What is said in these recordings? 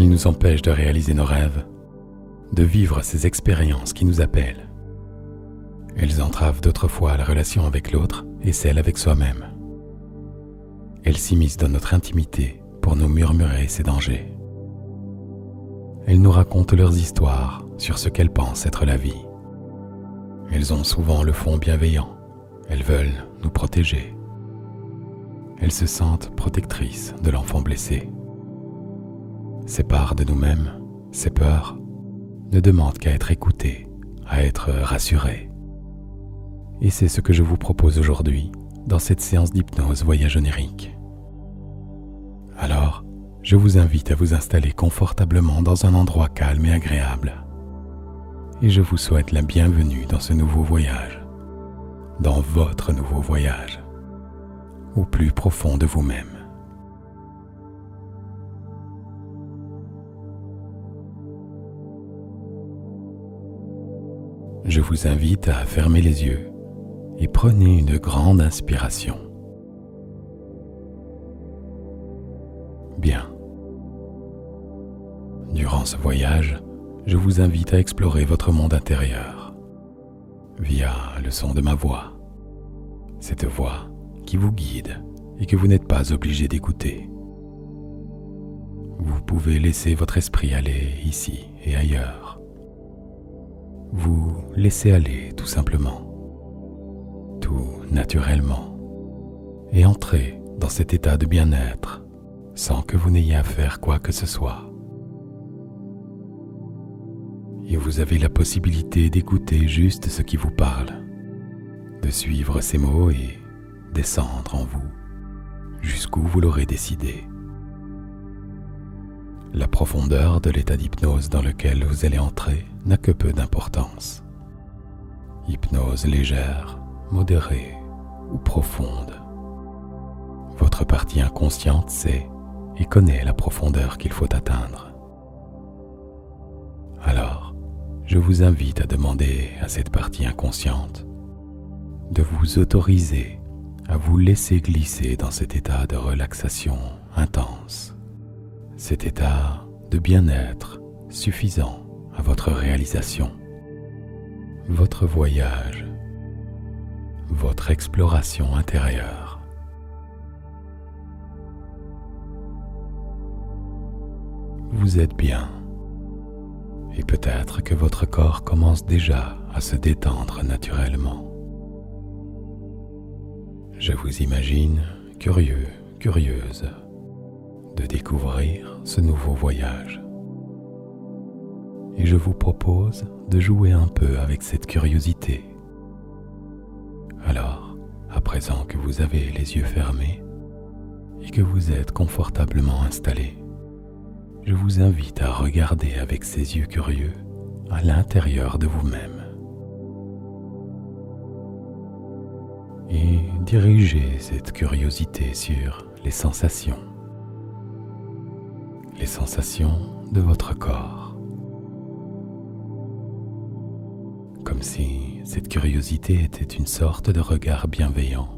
Elles nous empêchent de réaliser nos rêves, de vivre ces expériences qui nous appellent. Elles entravent d'autres fois la relation avec l'autre et celle avec soi-même. Elles s'immiscent dans notre intimité pour nous murmurer ces dangers. Elles nous racontent leurs histoires sur ce qu'elles pensent être la vie. Elles ont souvent le fond bienveillant. Elles veulent nous protéger. Elles se sentent protectrices de l'enfant blessé. Ces parts de nous-mêmes, ces peurs, ne demandent qu'à être écoutées, à être rassurées. Et c'est ce que je vous propose aujourd'hui dans cette séance d'hypnose voyage onirique. Alors, je vous invite à vous installer confortablement dans un endroit calme et agréable. Et je vous souhaite la bienvenue dans ce nouveau voyage, dans votre nouveau voyage, au plus profond de vous-même. Je vous invite à fermer les yeux et prenez une grande inspiration. Bien. Durant ce voyage, je vous invite à explorer votre monde intérieur via le son de ma voix, cette voix qui vous guide et que vous n'êtes pas obligé d'écouter. Vous pouvez laisser votre esprit aller ici et ailleurs. Vous laissez aller tout simplement, tout naturellement, et entrer dans cet état de bien-être sans que vous n'ayez à faire quoi que ce soit. Et vous avez la possibilité d'écouter juste ce qui vous parle, de suivre ces mots et descendre en vous, jusqu'où vous l'aurez décidé. La profondeur de l'état d'hypnose dans lequel vous allez entrer n'a que peu d'importance. Hypnose légère, modérée ou profonde. Votre partie inconsciente sait et connaît la profondeur qu'il faut atteindre. Alors, je vous invite à demander à cette partie inconsciente de vous autoriser à vous laisser glisser dans cet état de relaxation intense, cet état de bien-être suffisant à votre réalisation, votre voyage, votre exploration intérieure. Vous êtes bien. Et peut-être que votre corps commence déjà à se détendre naturellement. Je vous imagine curieux, curieuse de découvrir ce nouveau voyage. Et je vous propose de jouer un peu avec cette curiosité. Alors, à présent que vous avez les yeux fermés et que vous êtes confortablement installé, je vous invite à regarder avec ces yeux curieux à l'intérieur de vous-même et diriger cette curiosité sur les sensations de votre corps, comme si cette curiosité était une sorte de regard bienveillant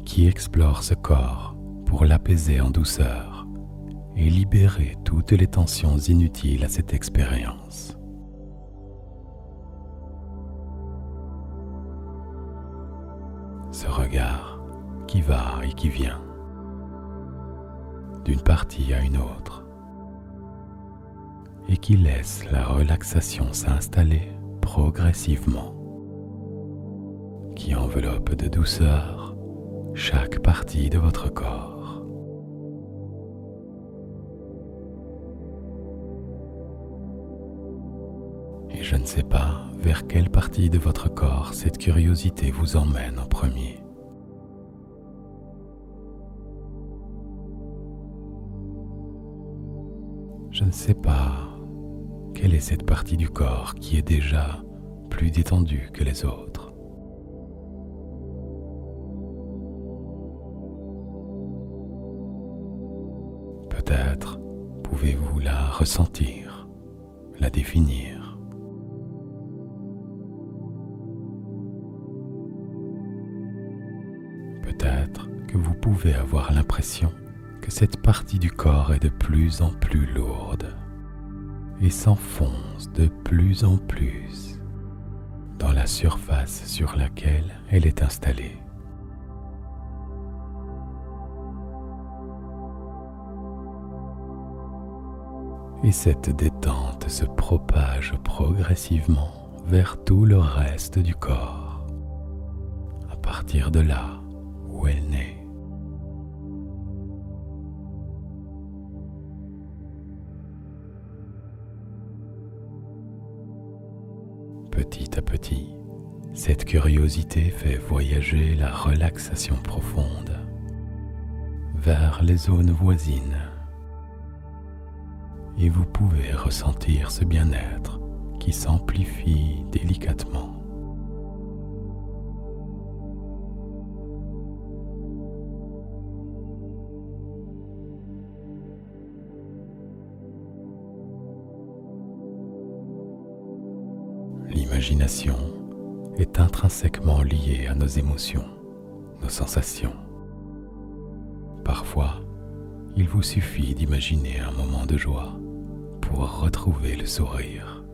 qui explore ce corps pour l'apaiser en douceur et libérer toutes les tensions inutiles à cette expérience. Ce regard qui va et qui vient, d'une partie à une autre, et qui laisse la relaxation s'installer progressivement, qui enveloppe de douceur chaque partie de votre corps. Et je ne sais pas vers quelle partie de votre corps cette curiosité vous emmène en premier. Je ne sais pas quelle est cette partie du corps qui est déjà plus détendue que les autres. Peut-être pouvez-vous la ressentir, la définir. Peut-être que vous pouvez avoir l'impression que cette partie du corps est de plus en plus lourde et s'enfonce de plus en plus dans la surface sur laquelle elle est installée. Et cette détente se propage progressivement vers tout le reste du corps, à partir de là où elle naît. Petit à petit, cette curiosité fait voyager la relaxation profonde vers les zones voisines. Et vous pouvez ressentir ce bien-être qui s'amplifie délicatement. L'imagination est intrinsèquement liée à nos émotions, nos sensations. Parfois, il vous suffit d'imaginer un moment de joie pour retrouver le sourire,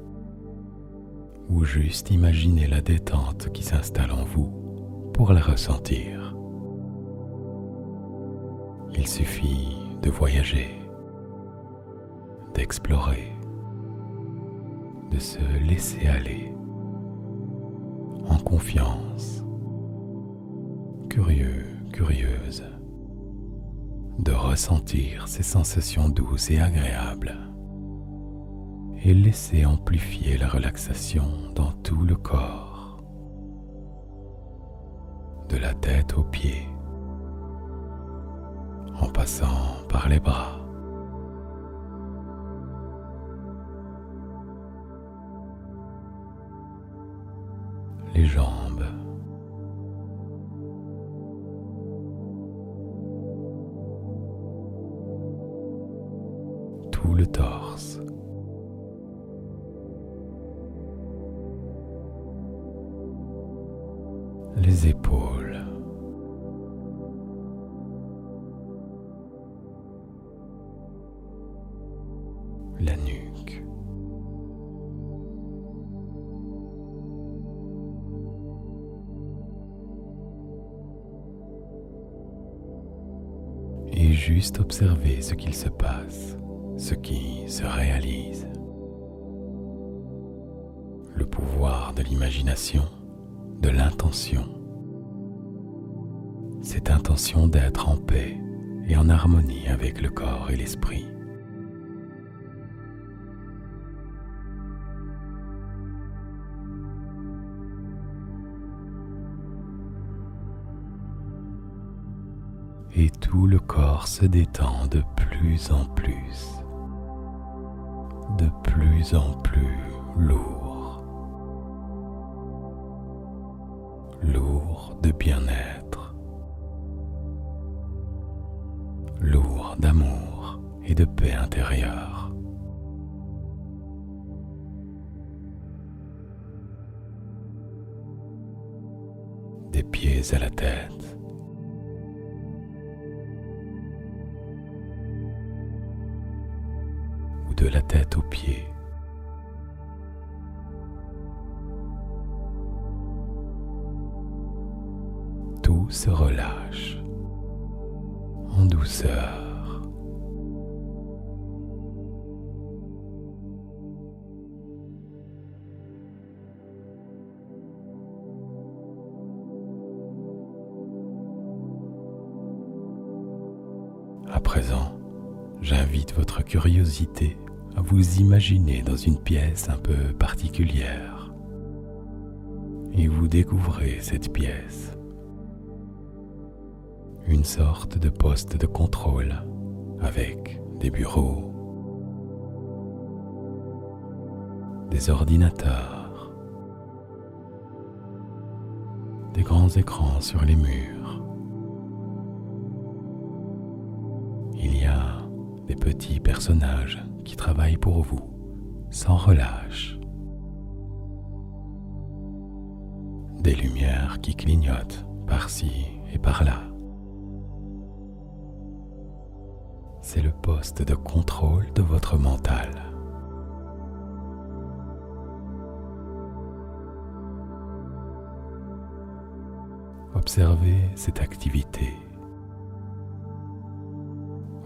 ou juste imaginer la détente qui s'installe en vous pour la ressentir. Il suffit de voyager, d'explorer, de se laisser aller, en confiance, curieux, curieuse, de ressentir ces sensations douces et agréables et laisser amplifier la relaxation dans tout le corps, de la tête aux pieds, en passant par les bras, les jambes, tout le torse, les épaules, la nuque, et juste observer ce qu'il se passe, ce qui se réalise. Le pouvoir de l'imagination, de l'intention. Cette intention d'être en paix et en harmonie avec le corps et l'esprit. Et tout le corps se détend de plus en plus lourd. Lourd de bien-être, lourd d'amour et de paix intérieure. Des pieds à la tête, ou de la tête aux pieds. Tout se relâche en douceur. À présent, j'invite votre curiosité à vous imaginer dans une pièce un peu particulière. Et vous découvrez cette pièce. Une sorte de poste de contrôle avec des bureaux, des ordinateurs, des grands écrans sur les murs. Il y a des petits personnages qui travaillent pour vous sans relâche. Des lumières qui clignotent par-ci et par-là. c'est le poste de contrôle de votre mental. Observez cette activité.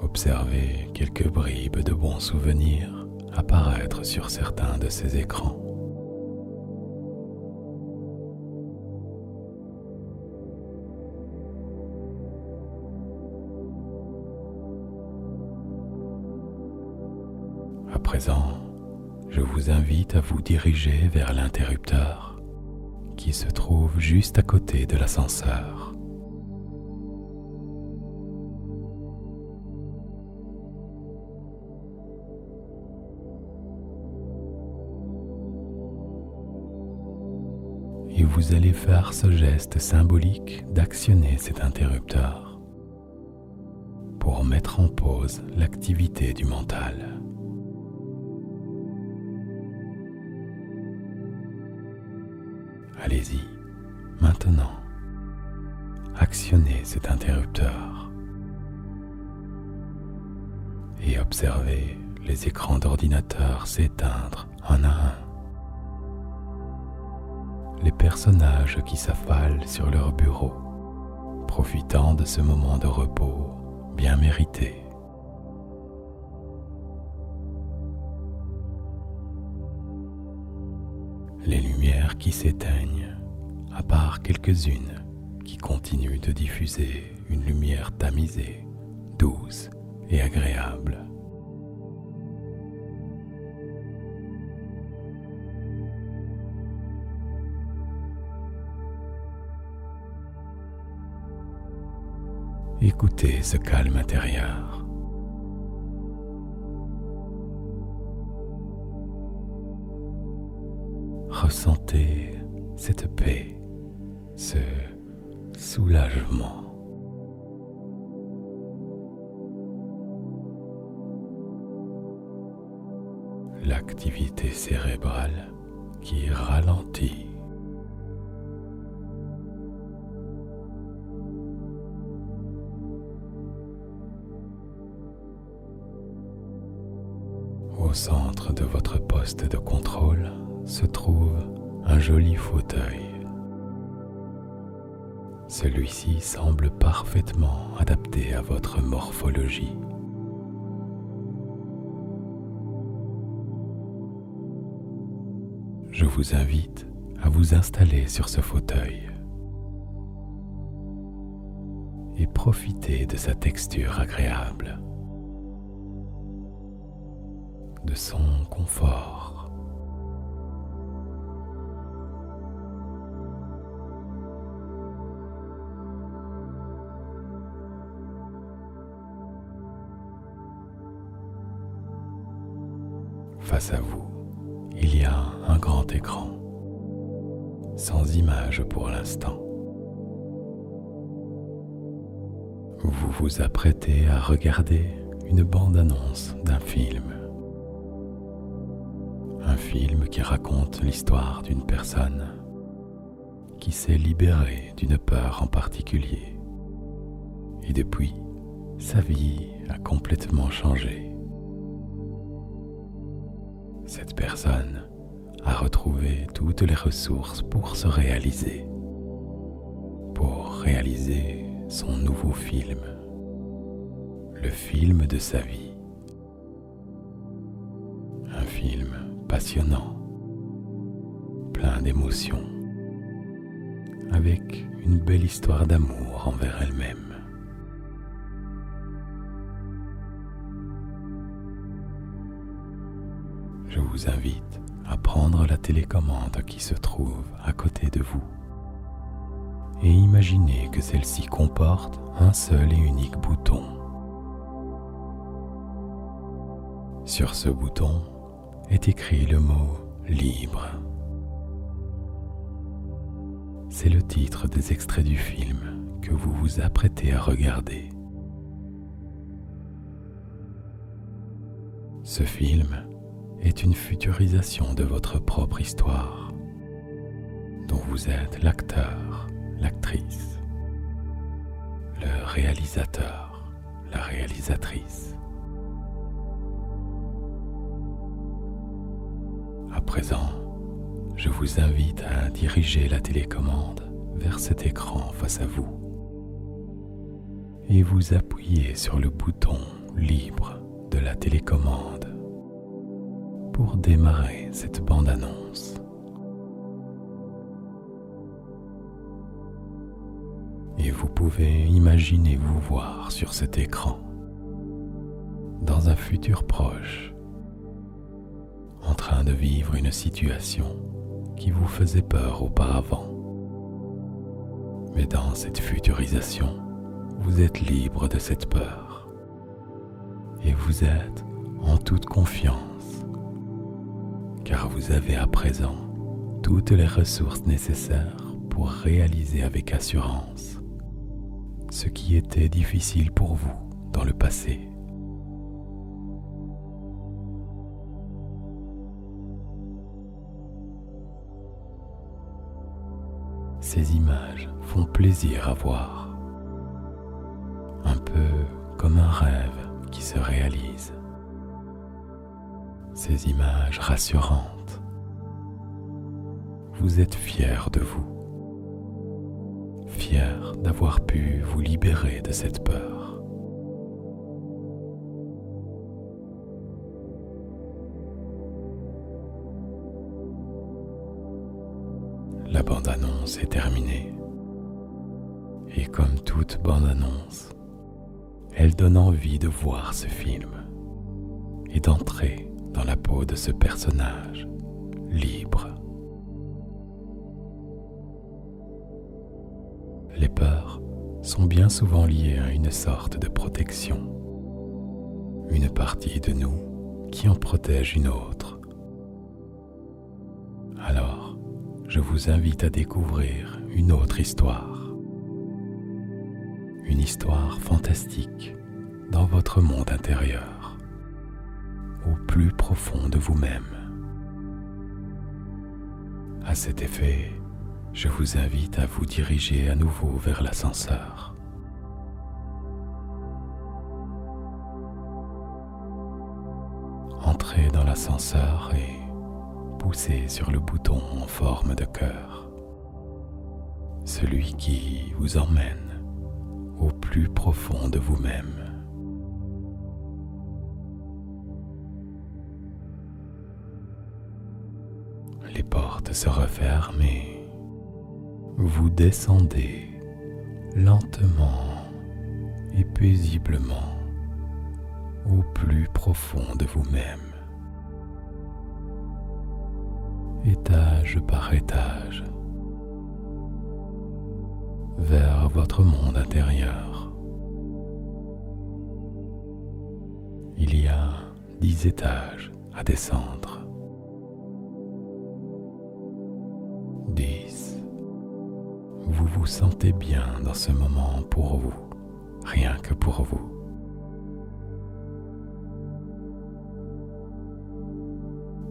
Observez quelques bribes de bons souvenirs apparaître sur certains de ces écrans. À présent, je vous invite à vous diriger vers l'interrupteur qui se trouve juste à côté de l'ascenseur. Et vous allez faire ce geste symbolique d'actionner cet interrupteur pour mettre en pause l'activité du mental. Allez-y, maintenant, actionnez cet interrupteur et observez les écrans d'ordinateur s'éteindre un à un. Les personnages qui s'affalent sur leur bureau, profitant de ce moment de repos bien mérité. Les lumières qui s'éteignent, à part quelques-unes qui continuent de diffuser une lumière tamisée, douce et agréable. Écoutez ce calme intérieur. Ressentez cette paix, ce soulagement. L'activité cérébrale qui ralentit. Au centre de votre poste de contrôle se trouve un joli fauteuil. Celui-ci semble parfaitement adapté à votre morphologie. Je vous invite à vous installer sur ce fauteuil et profiter de sa texture agréable, de son confort. Face à vous, il y a un grand écran, sans image pour l'instant. Vous vous apprêtez à regarder une bande-annonce d'un film. Un film qui raconte l'histoire d'une personne qui s'est libérée d'une peur en particulier. Et depuis, sa vie a complètement changé. Cette personne a retrouvé toutes les ressources pour se réaliser, pour réaliser son nouveau film, le film de sa vie. Un film passionnant, plein d'émotions, avec une belle histoire d'amour envers elle-même. Je vous invite à prendre la télécommande qui se trouve à côté de vous et imaginez que celle-ci comporte un seul et unique bouton. Sur ce bouton est écrit le mot « Libre ». C'est le titre des extraits du film que vous vous apprêtez à regarder. Ce film est une futurisation de votre propre histoire, dont vous êtes l'acteur, l'actrice, le réalisateur, la réalisatrice. présent, je vous invite à diriger la télécommande vers cet écran face à vous et vous appuyez sur le bouton libre de la télécommande pour démarrer cette bande-annonce. Et vous pouvez imaginer vous voir sur cet écran, dans un futur proche, en train de vivre une situation qui vous faisait peur auparavant. Mais dans cette futurisation, vous êtes libre de cette peur et vous êtes en toute confiance, car vous avez à présent toutes les ressources nécessaires pour réaliser avec assurance ce qui était difficile pour vous dans le passé. Ces images font plaisir à voir, un peu comme un rêve qui se réalise. Ces images rassurantes, vous êtes fiers de vous, fiers d'avoir pu vous libérer de cette peur. La bande-annonce est terminée. Et comme toute bande-annonce, elle donne envie de voir ce film et d'entrer dans la peau de ce personnage libre. Les peurs sont bien souvent liées à une sorte de protection, une partie de nous qui en protège une autre. Alors, je vous invite à découvrir une autre histoire. Une histoire fantastique dans votre monde intérieur, au plus profond de vous-même. À cet effet, je vous invite à vous diriger à nouveau vers l'ascenseur. Entrez dans l'ascenseur et poussez sur le bouton en forme de cœur, celui qui vous emmène au plus profond de vous-même. Les portes se referment et vous descendez lentement et paisiblement au plus profond de vous-même, étage par étage, vers votre monde intérieur. Il y a 10 étages à descendre. 10. Vous vous sentez bien dans ce moment pour vous, rien que pour vous.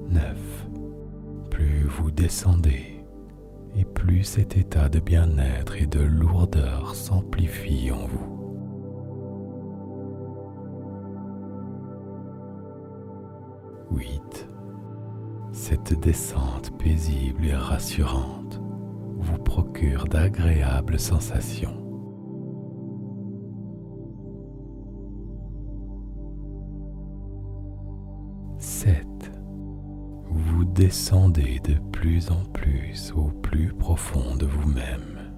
9. Plus vous descendez, et plus cet état de bien-être et de lourdeur s'amplifie en vous. 8. Cette descente paisible et rassurante vous procure d'agréables sensations. 7. Vous descendez de plus en plus au plus profond de vous-même.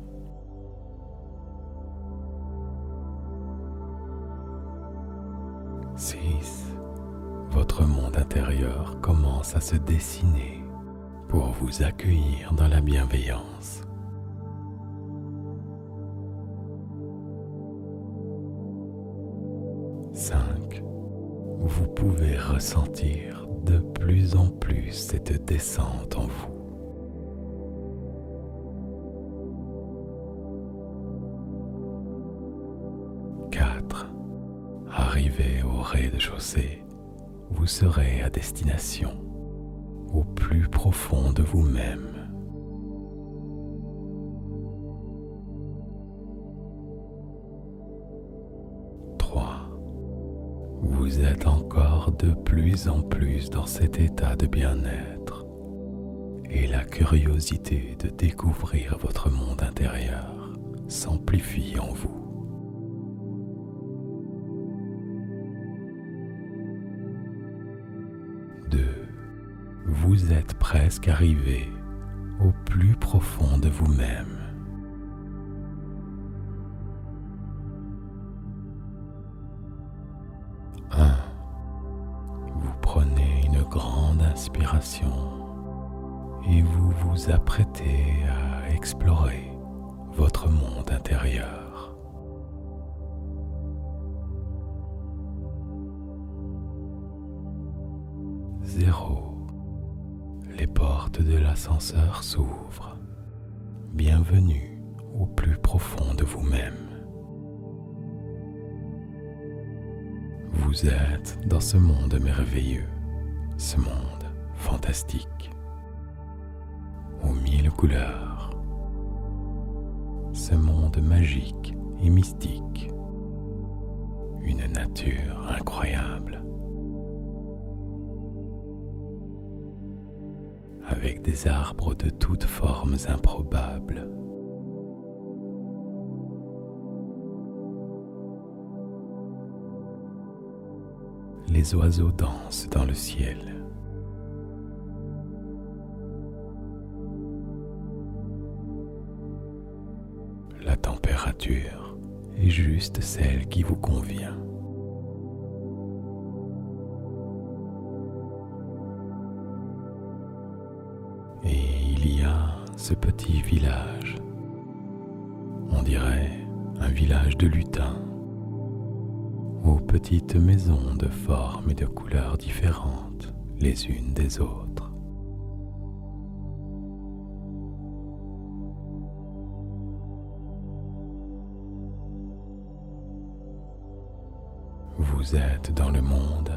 6. Votre monde intérieur commence à se dessiner pour vous accueillir dans la bienveillance. 5. Vous pouvez ressentir de plus en plus cette descente en vous. 4. Arrivé au rez-de-chaussée, vous serez à destination, au plus profond de vous-même. 3. Vous êtes encore de plus en plus dans cet état de bien-être et la curiosité de découvrir votre monde intérieur s'amplifie en vous. 2. Vous êtes presque arrivé au plus profond de vous-même. 1. Vous prenez une grande inspiration et vous vous apprêtez à explorer votre monde intérieur. 0. Les portes de l'ascenseur s'ouvrent. Bienvenue au plus profond de vous-même. Vous êtes dans ce monde merveilleux, ce monde fantastique, aux 1000 couleurs, ce monde magique et mystique, une nature incroyable, avec des arbres de toutes formes improbables. Les oiseaux dansent dans le ciel. La température est juste celle qui vous convient. Et il y a ce petit village, on dirait un village de lutins, aux petites maisons de formes et de couleurs différentes les unes des autres. Vous êtes dans le monde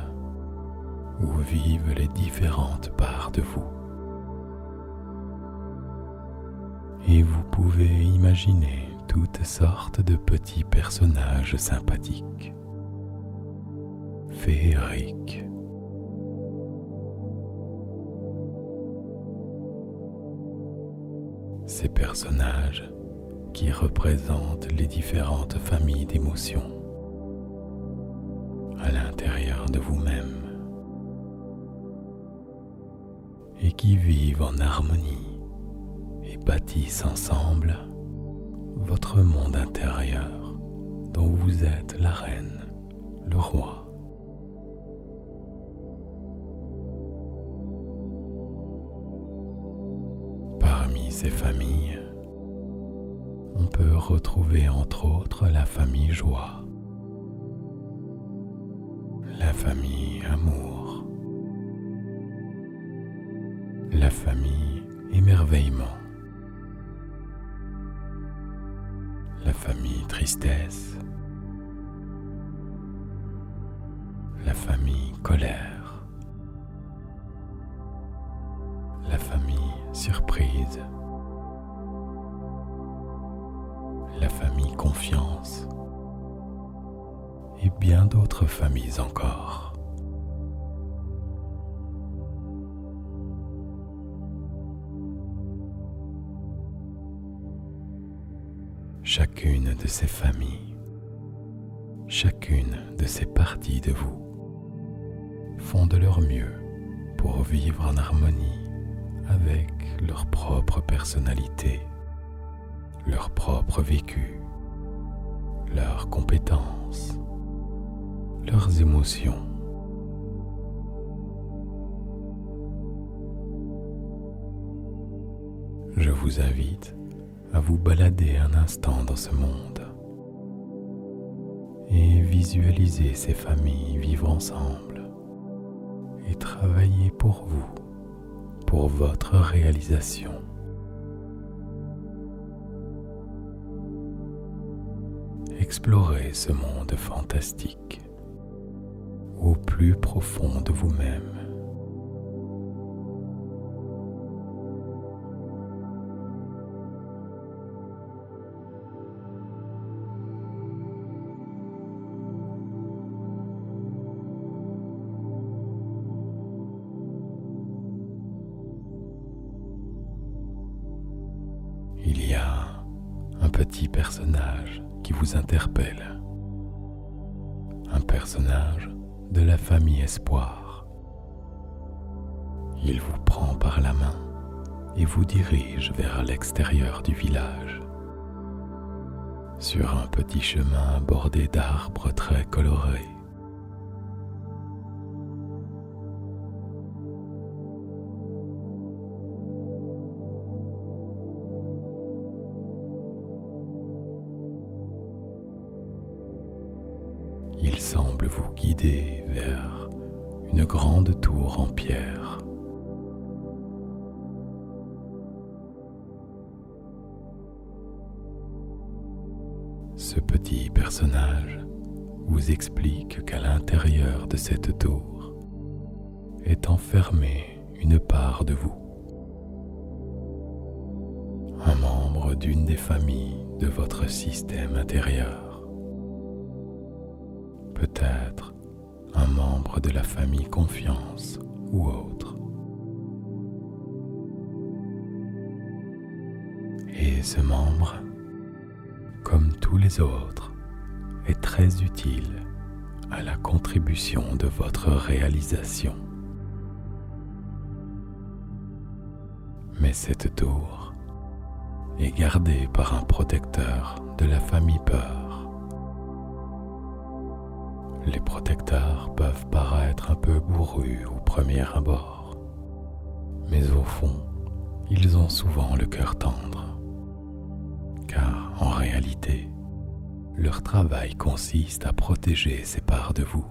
où vivent les différentes parts de vous. Et vous pouvez imaginer toutes sortes de petits personnages sympathiques, féeriques. Ces personnages qui représentent les différentes familles d'émotions à l'intérieur de vous-même et qui vivent en harmonie et bâtissent ensemble votre monde intérieur dont vous êtes la reine, le roi. Parmi ces familles, on peut retrouver entre autres la famille joie, la famille amour, la famille émerveillement, la famille tristesse, la famille colère, la famille surprise, la famille confiance et bien d'autres familles encore. Chacune de ces familles, chacune de ces parties de vous font de leur mieux pour vivre en harmonie avec leur propre personnalité, leur propre vécu, leurs compétences, leurs émotions. Je vous invite à vous balader un instant dans ce monde et visualiser ces familles vivre ensemble et travailler pour vous, pour votre réalisation. Explorez ce monde fantastique au plus profond de vous-même. il y a un petit personnage qui vous interpelle. Un personnage de la famille Espoir. Il vous prend par la main et vous dirige vers l'extérieur du village, sur un petit chemin bordé d'arbres très colorés. Il semble vous guider vers une grande tour en pierre. Ce petit personnage vous explique qu'à l'intérieur de cette tour est enfermée une part de vous, un membre d'une des familles de votre système intérieur, peut-être un membre de la famille Confiance ou autre. Et ce membre, comme tous les autres, est très utile à la contribution de votre réalisation. Mais cette tour est gardée par un protecteur de la famille Peur. Les protecteurs peuvent paraître un peu bourrus au premier abord, mais au fond, ils ont souvent le cœur tendre, car en réalité, leur travail consiste à protéger ces parts de vous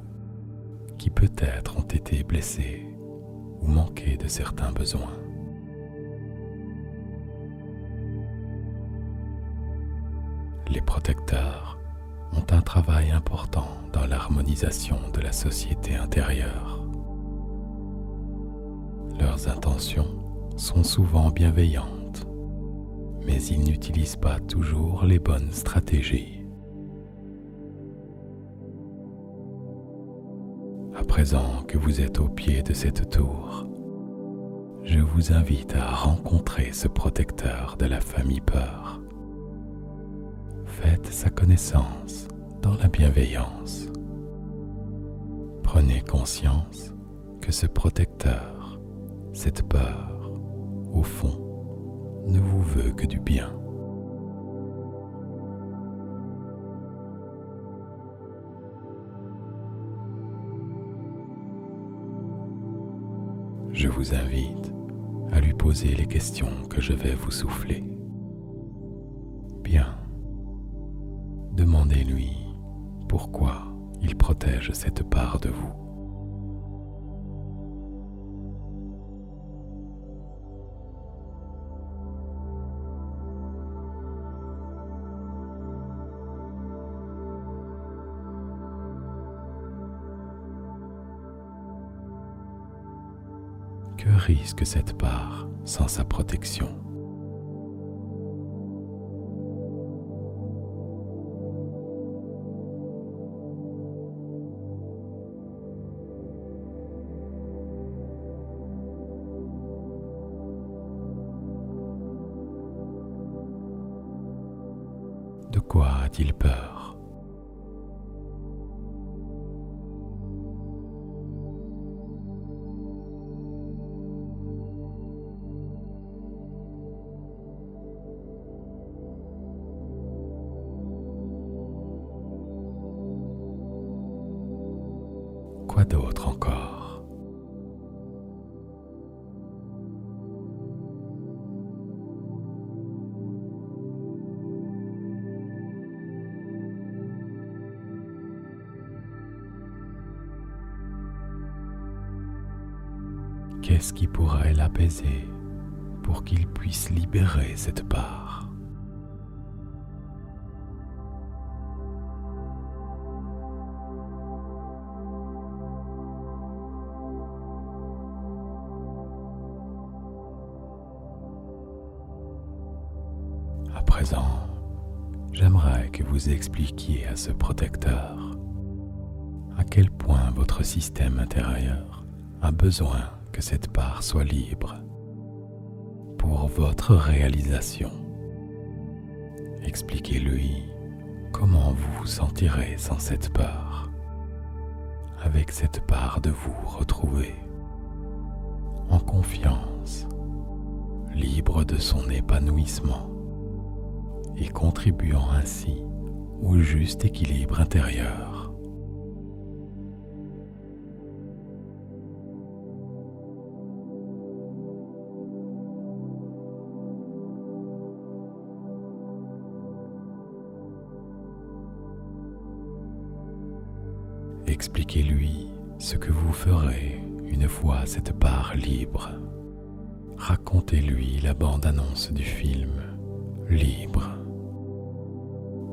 qui peut-être ont été blessées ou manquées de certains besoins. Les protecteurs ont un travail important dans l'harmonisation de la société intérieure. Leurs intentions sont souvent bienveillantes, mais ils n'utilisent pas toujours les bonnes stratégies. À présent que vous êtes au pied de cette tour, je vous invite à rencontrer ce protecteur de la famille Peur. Faites sa connaissance dans la bienveillance. Prenez conscience que ce protecteur, cette peur, au fond, ne vous veut que du bien. Je vous invite à lui poser les questions que je vais vous souffler. Bien. Demandez-lui pourquoi il protège cette part de vous. Que risque cette part sans sa protection ? De quoi a-t-il peur ? Quoi d'autre encore ? Qu'est-ce qui pourrait l'apaiser pour qu'il puisse libérer cette part ? À présent, j'aimerais que vous expliquiez à ce protecteur à quel point votre système intérieur a besoin que cette part soit libre pour votre réalisation Expliquez-lui comment vous vous sentirez sans cette peur, avec cette part de vous retrouvée, en confiance, libre de son épanouissement et contribuant ainsi au juste équilibre intérieur. Expliquez-lui ce que vous ferez une fois cette part libre. Racontez-lui la bande-annonce du film Libre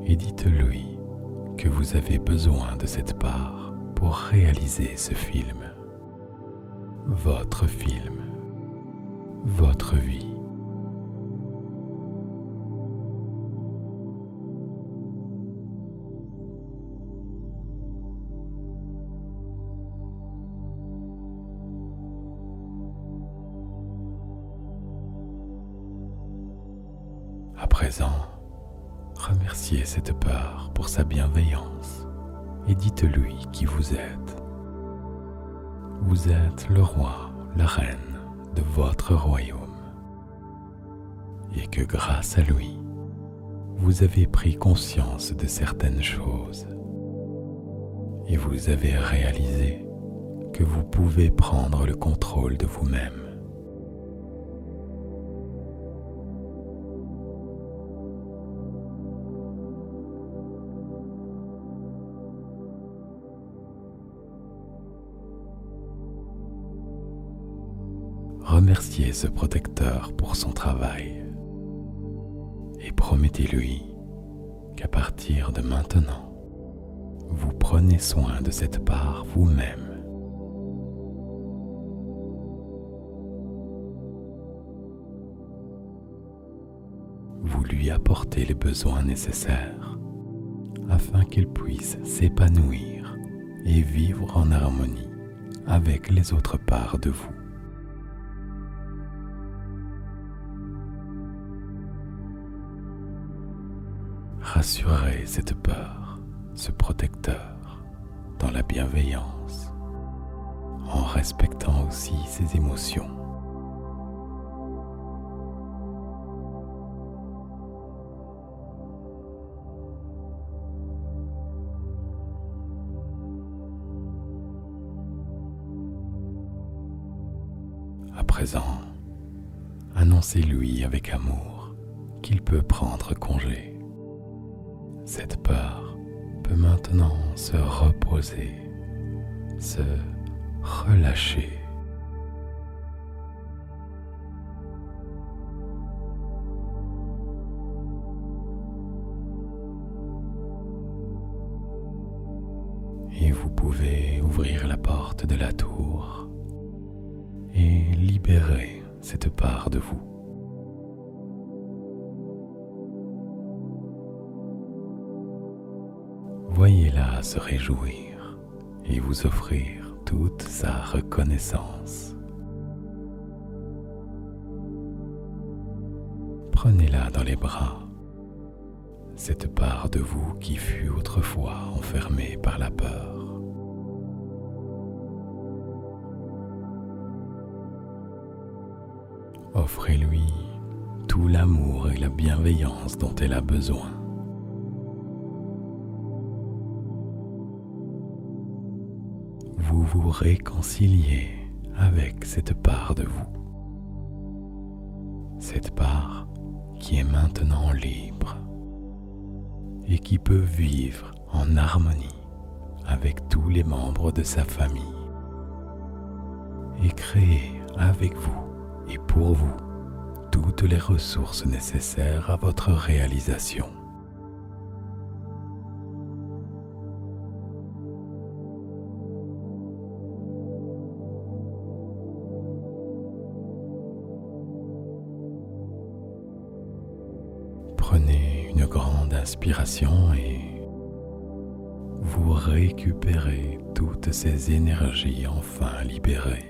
et dites-lui que vous avez besoin de cette part pour réaliser ce film. Votre film, votre vie. À présent, remerciez cette peur pour sa bienveillance et dites-lui qui vous êtes. Vous êtes le roi, la reine de votre royaume et que grâce à lui, vous avez pris conscience de certaines choses et vous avez réalisé que vous pouvez prendre le contrôle de vous-même. Remerciez ce protecteur pour son travail et promettez-lui qu'à partir de maintenant, vous prenez soin de cette part vous-même. Vous lui apportez les besoins nécessaires afin qu'elle puisse s'épanouir et vivre en harmonie avec les autres parts de vous. Rassurez cette peur, ce protecteur, dans la bienveillance, en respectant aussi ses émotions. À présent, annoncez-lui avec amour qu'il peut prendre congé. Cette peur peut maintenant se reposer, se relâcher. Et vous pouvez ouvrir la porte de la tour et libérer cette part de vous. Voyez-la se réjouir et vous offrir toute sa reconnaissance. Prenez-la dans les bras, cette part de vous qui fut autrefois enfermée par la peur. Offrez-lui tout l'amour et la bienveillance dont elle a besoin. Vous vous réconciliez avec cette part de vous. Cette part qui est maintenant libre et qui peut vivre en harmonie avec tous les membres de sa famille et créer avec vous et pour vous toutes les ressources nécessaires à votre réalisation. Prenez une grande inspiration et vous récupérez toutes ces énergies enfin libérées.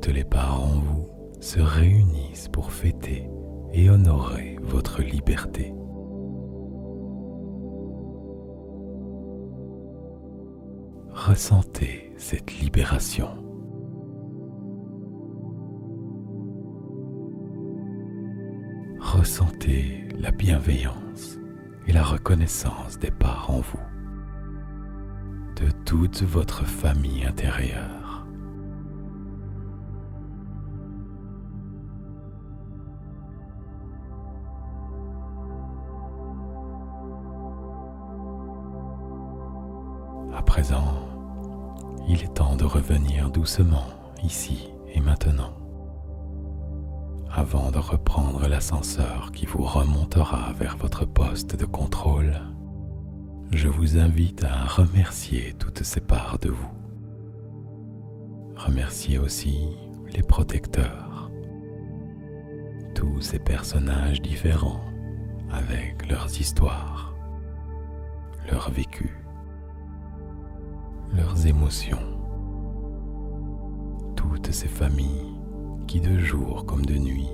toutes les parts en vous se réunissent pour fêter et honorer votre liberté. Ressentez cette libération. Ressentez la bienveillance et la reconnaissance des parts en vous, de toute votre famille intérieure. À présent, il est temps de revenir doucement ici et maintenant. Avant de reprendre l'ascenseur qui vous remontera vers votre poste de contrôle, je vous invite à remercier toutes ces parts de vous. Remerciez aussi les protecteurs, tous ces personnages différents avec leurs histoires, leurs vécus, leurs émotions, toutes ces familles qui de jour comme de nuit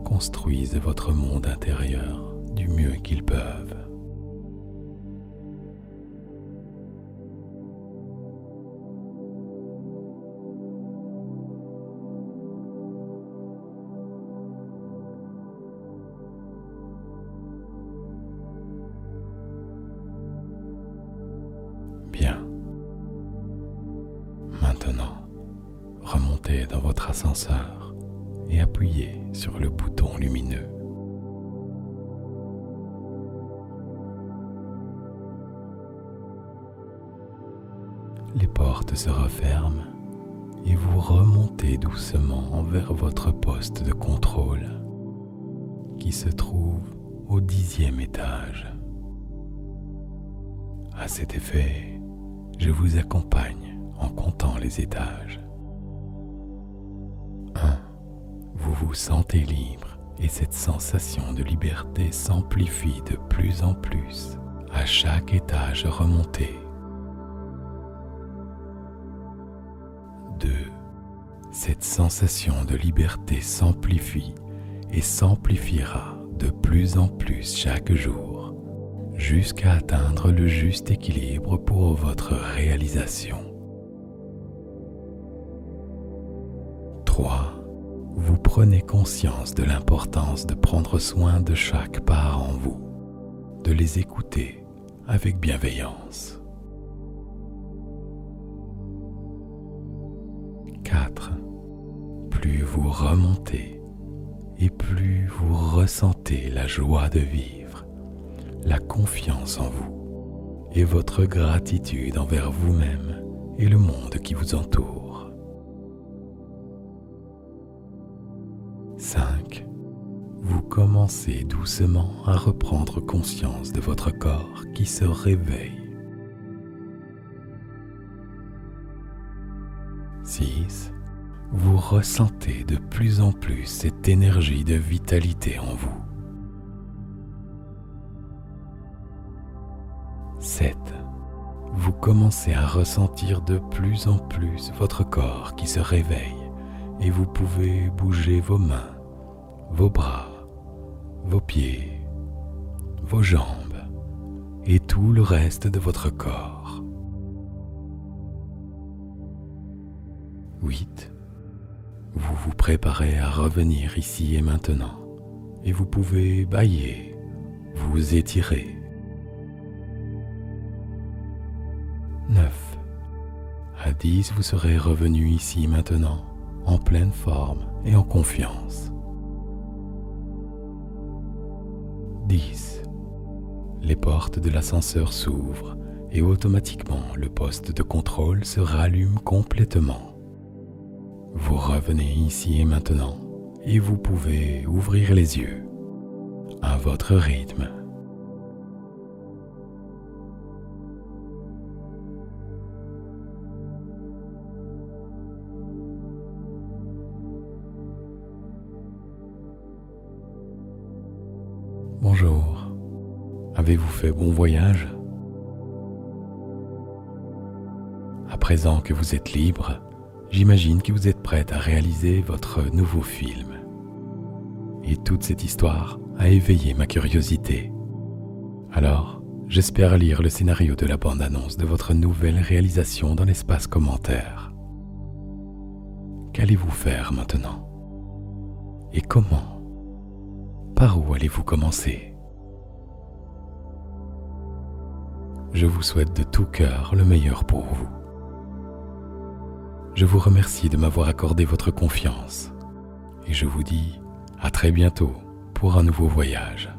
construisent votre monde intérieur du mieux qu'ils peuvent. Bien. Maintenant, remontez dans votre ascenseur et appuyez sur le bouton lumineux. Les portes se referment et vous remontez doucement vers votre poste de contrôle qui se trouve au 10e étage. À cet effet, je vous accompagne en comptant les étages. 1. Vous vous sentez libre et cette sensation de liberté s'amplifie de plus en plus à chaque étage remonté. 2. Cette sensation de liberté s'amplifie et s'amplifiera de plus en plus chaque jour, jusqu'à atteindre le juste équilibre pour votre réalisation. 3. Vous prenez conscience de l'importance de prendre soin de chaque part en vous, de les écouter avec bienveillance. 4. Plus vous remontez et plus vous ressentez la joie de vivre, la confiance en vous et votre gratitude envers vous-même et le monde qui vous entoure. 5. Vous commencez doucement à reprendre conscience de votre corps qui se réveille. 6. Vous ressentez de plus en plus cette énergie de vitalité en vous. 7. Vous commencez à ressentir de plus en plus votre corps qui se réveille et vous pouvez bouger vos mains, vos bras, vos pieds, vos jambes et tout le reste de votre corps. 8. Vous vous préparez à revenir ici et maintenant et vous pouvez bâiller, vous étirer. 9. À 10, vous serez revenu ici maintenant, en pleine forme et en confiance. 10. Les portes de l'ascenseur s'ouvrent et automatiquement le poste de contrôle se rallume complètement. Vous revenez ici et maintenant et vous pouvez ouvrir les yeux à votre rythme. Bonjour, avez-vous fait bon voyage? À présent que vous êtes libre j'imagine que vous êtes prête à réaliser votre nouveau film. Et toute cette histoire a éveillé ma curiosité. Alors, j'espère lire le scénario de la bande-annonce de votre nouvelle réalisation dans l'espace commentaire. Qu'allez-vous faire maintenant? Et comment? Par où allez-vous commencer? Je vous souhaite de tout cœur le meilleur pour vous. Je vous remercie de m'avoir accordé votre confiance et je vous dis à très bientôt pour un nouveau voyage.